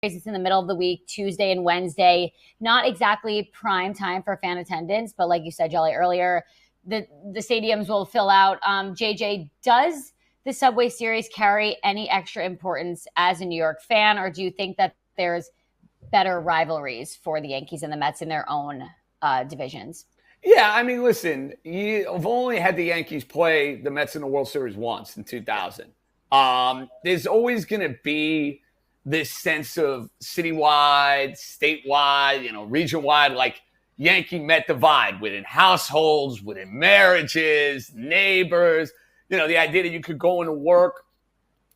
It's in the middle of the week, Tuesday and Wednesday. Not exactly prime time for fan attendance, but like you said, Jolly, earlier, the stadiums will fill out. JJ, does the Subway Series carry any extra importance as a New York fan, or do you think that there's better rivalries for the Yankees and the Mets in their own divisions? Yeah, I mean, listen, you've only had the Yankees play the Mets in the World Series once in 2000. There's always going to be this sense of citywide, statewide, region-wide, like Yankee-Met divide within households, within marriages, neighbors. The idea that you could go into work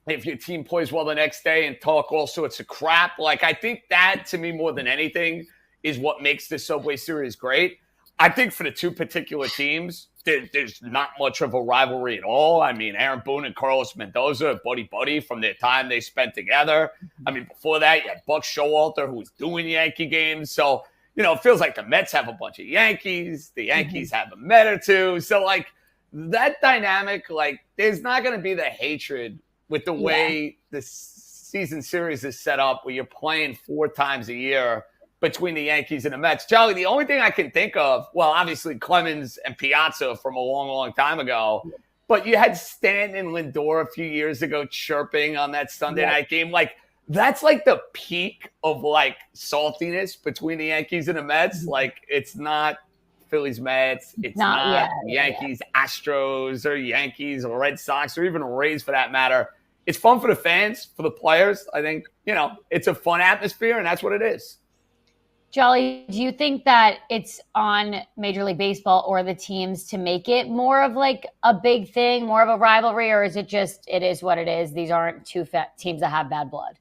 if your team plays well the next day and talk all sorts of crap. Like, I think that, to me, more than anything, is what makes the Subway Series great. I think for the two particular teams, there's not much of a rivalry at all. I mean, Aaron Boone and Carlos Mendoza, buddy from their time they spent together. I mean, before that, you had Buck Showalter, who was doing Yankee games. So, it feels like the Mets have a bunch of Yankees. The Yankees have a Met or two. So, like, that dynamic, like, there's not going to be the hatred with the way the season series is set up, where you're playing 4 times a year between the Yankees and the Mets. Jolly, the only thing I can think of, well, obviously Clemens and Piazza from a long, long time ago, but you had Stanton and Lindor a few years ago chirping on that Sunday night game. Like, that's like the peak of like saltiness between the Yankees and the Mets. Like, it's not Phillies Mets, it's not Yankees Astros or Yankees or Red Sox or even Rays for that matter. It's fun for the fans, for the players. I think, it's a fun atmosphere, and that's what it is. Jolly, do you think that it's on Major League Baseball or the teams to make it more of like a big thing, more of a rivalry, or is it just, it is what it is? These aren't two teams that have bad blood.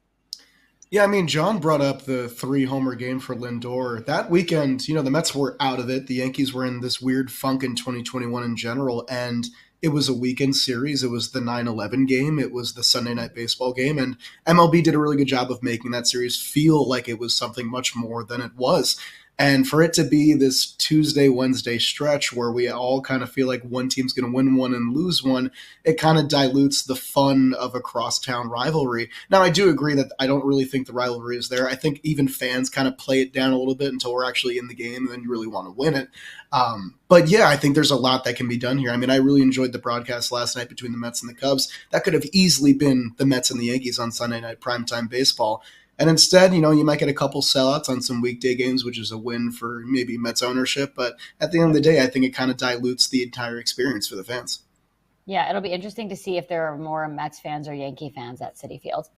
Yeah, I mean, John brought up the 3-homer game for Lindor. That weekend, the Mets were out of it. The Yankees were in this weird funk in 2021 in general, and it was a weekend series. It was the 9/11 game. It was the Sunday Night Baseball game. And MLB did a really good job of making that series feel like it was something much more than it was. And for it to be this Tuesday, Wednesday stretch where we all kind of feel like one team's going to win one and lose one, it kind of dilutes the fun of a crosstown rivalry. Now, I do agree that I don't really think the rivalry is there. I think even fans kind of play it down a little bit until we're actually in the game and then you really want to win it. But yeah, I think there's a lot that can be done here. I mean, I really enjoyed the broadcast last night between the Mets and the Cubs. That could have easily been the Mets and the Yankees on Sunday Night Primetime Baseball. And instead, you might get a couple sellouts on some weekday games, which is a win for maybe Mets ownership. But at the end of the day, I think it kind of dilutes the entire experience for the fans. Yeah, it'll be interesting to see if there are more Mets fans or Yankee fans at Citi Field.